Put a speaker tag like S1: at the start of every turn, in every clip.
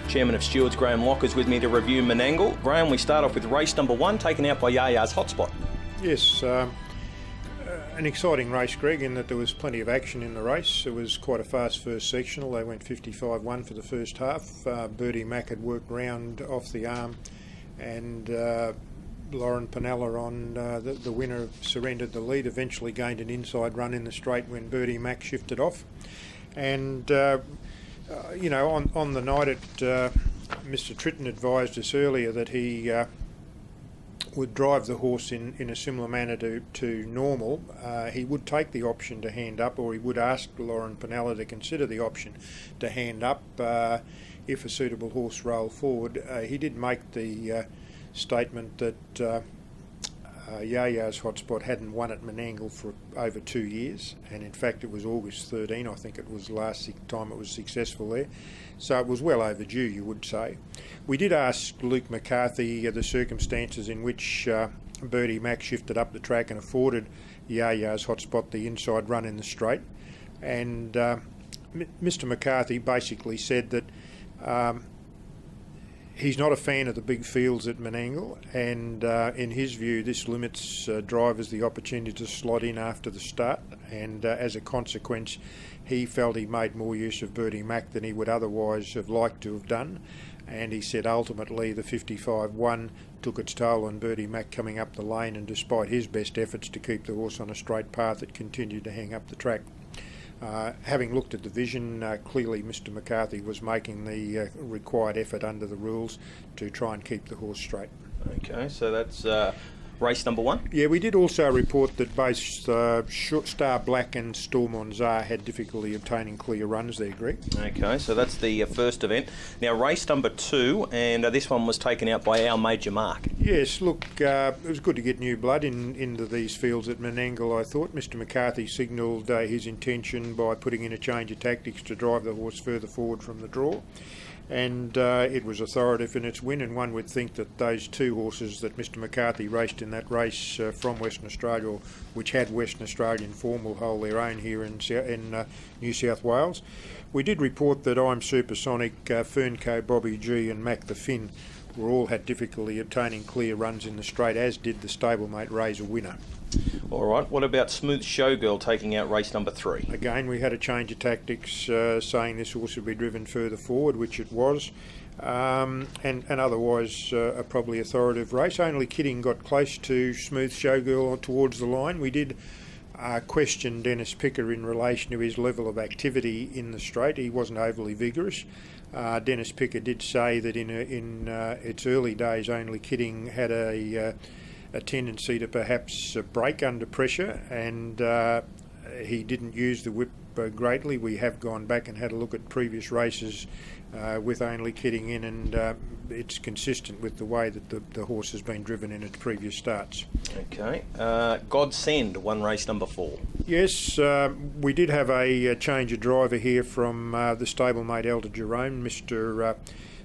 S1: Chairman of Stewards, Graham Locke, is with me to review Menangle. Graham, we start off with race number 1, taken out by Yaya's Hotspot.
S2: Yes, an exciting race, Greg, in that there was plenty of action in the race. It was quite a fast first sectional. They went 55-1 for the first half. Bertie Mack had worked round off the arm, and Lauren Pinella on the winner surrendered the lead, eventually gained an inside run in the straight when Bertie Mack shifted off. And, on the night Mr Tritton advised us earlier that he would drive the horse in a similar manner to normal. He would take the option to hand up, or he would ask Lauren Pinella to consider the option to hand up if a suitable horse rolled forward. He did make the statement that Yaya's Hotspot hadn't won at Menangle for over 2 years, and in fact it was August 13, I think it was the last time it was successful there, so it was well overdue, you would say. We did ask Luke McCarthy the circumstances in which Bertie Mack shifted up the track and afforded Yaya's Hotspot the inside run in the straight, and Mr McCarthy basically said that he's not a fan of the big fields at Menangle, and in his view this limits drivers the opportunity to slot in after the start, and as a consequence he felt he made more use of Bertie Mack than he would otherwise have liked to have done, and he said ultimately the 55-1 took its toll on Bertie Mack coming up the lane, and despite his best efforts to keep the horse on a straight path, it continued to hang up the track. Having looked at the vision, clearly Mr McCarthy was making the required effort under the rules to try and keep the horse straight.
S1: Okay, so that's race number 1? Yeah,
S2: we did also report that both Star Black and Storm on Czar had difficulty obtaining clear runs there, Greg.
S1: Okay, so that's the first event. Now race number 2, and this one was taken out by our Major Mark.
S2: Yes, look, it was good to get new blood into these fields at Menangle, I thought. Mr McCarthy signalled his intention by putting in a change of tactics to drive the horse further forward from the draw, and it was authoritative in its win, and one would think that those two horses that Mr McCarthy raced in that race from Western Australia, which had Western Australian form, will hold their own here in New South Wales. We did report that I'm Supersonic, Fernco, Bobby G and Mac the Finn were all had difficulty obtaining clear runs in the straight, as did the stablemate Razor Winner.
S1: All right, what about Smooth Showgirl taking out race number 3?
S2: Again, we had a change of tactics, saying this horse would be driven further forward, which it was, and otherwise a probably authoritative race. Only Kidding got close to Smooth Showgirl towards the line. We did question Dennis Picker in relation to his level of activity in the straight. He wasn't overly vigorous. Dennis Picker did say that in its early days, Only Kidding had a tendency to perhaps break under pressure, and he didn't use the whip greatly. We have gone back and had a look at previous races with Only Kidding in, and it's consistent with the way that the horse has been driven in its previous starts.
S1: Okay. Godsend won race number 4.
S2: Yes, we did have a change of driver here from the stablemate Elder Jerome. Mr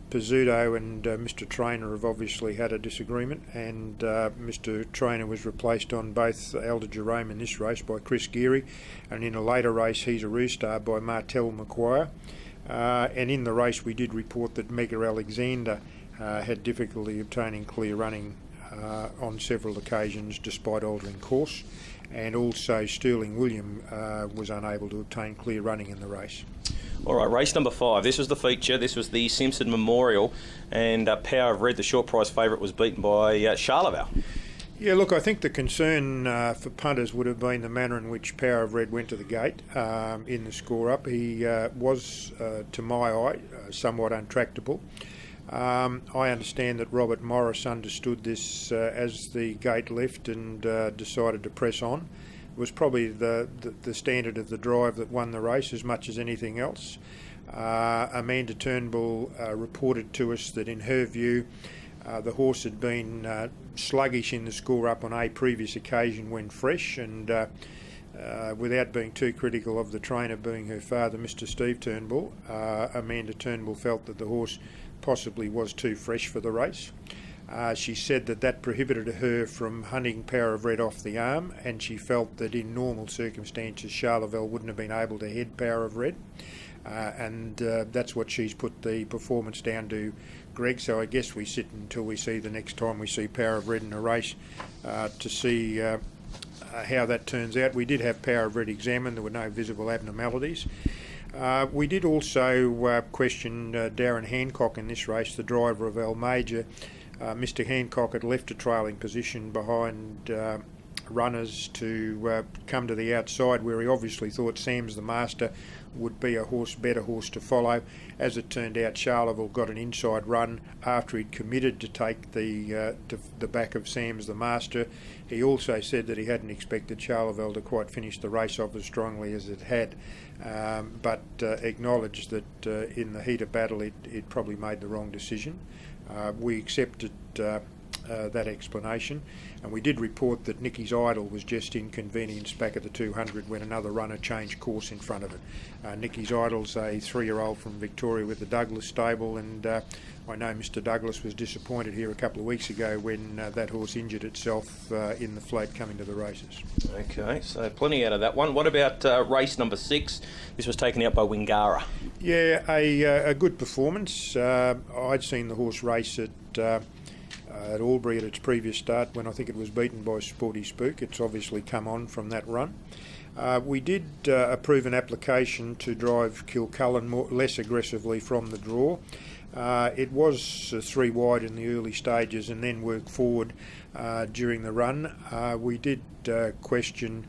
S2: Pizzuto and Mr Trainer have obviously had a disagreement, and Mr Trainer was replaced on both Elder Jerome in this race by Chris Geary, and in a later race He's a Roostar by Martel Macquarie. And in the race we did report that Mega Alexander had difficulty obtaining clear running on several occasions despite altering course, and also Sterling William was unable to obtain clear running in the race.
S1: All right, race number 5. This was the feature. This was the Simpson Memorial, and Power of Red, the short price favourite, was beaten by Charleville.
S2: Yeah, look, I think the concern for punters would have been the manner in which Power of Red went to the gate in the score-up. He was, to my eye, somewhat untractable. I understand that Robert Morris understood this as the gate left and decided to press on. It was probably the standard of the drive that won the race as much as anything else. Amanda Turnbull reported to us that in her view the horse had been sluggish in the score-up on a previous occasion when fresh, and without being too critical of the trainer being her father, Mr Steve Turnbull, Amanda Turnbull felt that the horse possibly was too fresh for the race. She said that prohibited her from hunting Power of Red off the arm, and she felt that in normal circumstances Charleville wouldn't have been able to head Power of Red. and that's what she's put the performance down to, Greg. So I guess we sit until we see the next time we see Power of Red in a race to see how that turns out. We did have Power of Red examined. There were no visible abnormalities. We did also question Darren Hancock in this race, the driver of El Major. Mr Hancock had left a trailing position behind runners to come to the outside, where he obviously thought Sam's the Master would be a better horse to follow. As it turned out, Charleville got an inside run after he'd committed to take the back of Sam's the Master. He also said that he hadn't expected Charleville to quite finish the race off as strongly as it had, but acknowledged that in the heat of battle it probably made the wrong decision. We accepted that explanation, and we did report that Nicky's Idol was just inconvenienced back at the 200 when another runner changed course in front of it. Nicky's Idol's a 3-year-old from Victoria with the Douglas stable, and I know Mr Douglas was disappointed here a couple of weeks ago when that horse injured itself in the flat coming to the races.
S1: Okay, so plenty out of that one. What about race number 6? This was taken out by Wingara.
S2: Yeah, a good performance. I'd seen the horse race at Albury at its previous start when I think it was beaten by Sporty Spook. It's obviously come on from that run. We did approve an application to drive Kilcullen less aggressively from the draw. It was 3 wide in the early stages and then worked forward during the run. We did question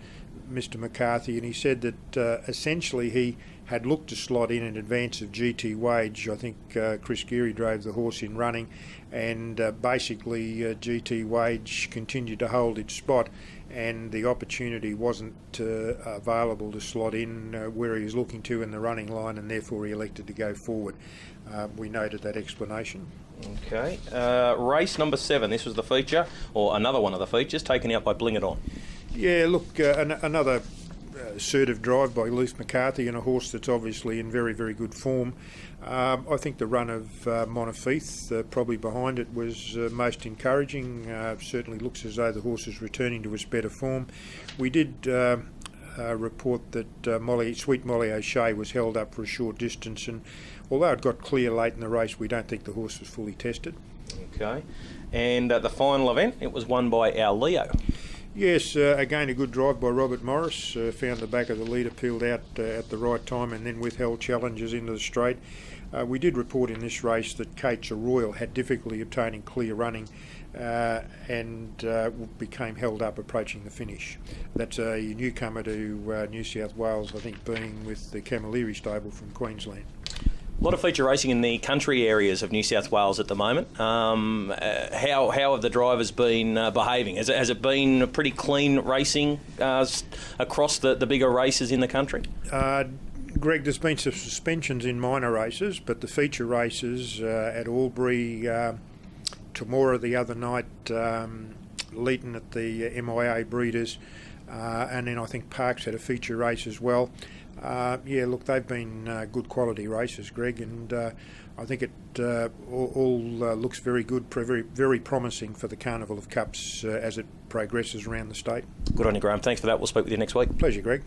S2: Mr McCarthy, and he said that essentially he had looked to slot in advance of GT Wage. I think Chris Geary drove the horse in running, and basically GT Wage continued to hold its spot, and the opportunity wasn't available to slot in where he was looking to in the running line, and therefore he elected to go forward. We noted that explanation.
S1: Okay, race number 7. This was the feature, or another one of the features, taken out by Bling It On.
S2: Yeah, look, another assertive drive by Leif McCarthy, and a horse that's obviously in very, very good form. I think the run of Montefieth, probably behind it, was most encouraging. Certainly looks as though the horse is returning to its better form. We did report that Sweet Molly O'Shea was held up for a short distance, and although it got clear late in the race, we don't think the horse was fully tested.
S1: Okay, and the final event, it was won by our Leo.
S2: Yes, again a good drive by Robert Morris. Found the back of the leader, peeled out at the right time, and then withheld challenges into the straight. We did report in this race that Kate's a Royal had difficulty obtaining clear running and became held up approaching the finish. That's a newcomer to New South Wales, I think, being with the Camilleri stable from Queensland.
S1: A lot of feature racing in the country areas of New South Wales at the moment. How have the drivers been behaving? Has it been a pretty clean racing across the bigger races in the country?
S2: Greg, there's been some suspensions in minor races, but the feature races at Albury, Temora the other night, Leeton at the MIA Breeders, and then I think Parks had a feature race as well. Yeah, look, they've been good quality races, Greg, and I think it all looks very good, very, very promising for the Carnival of Cups as it progresses around the state.
S1: Good on you, Graham. Thanks for that. We'll speak with you next week.
S2: Pleasure, Greg.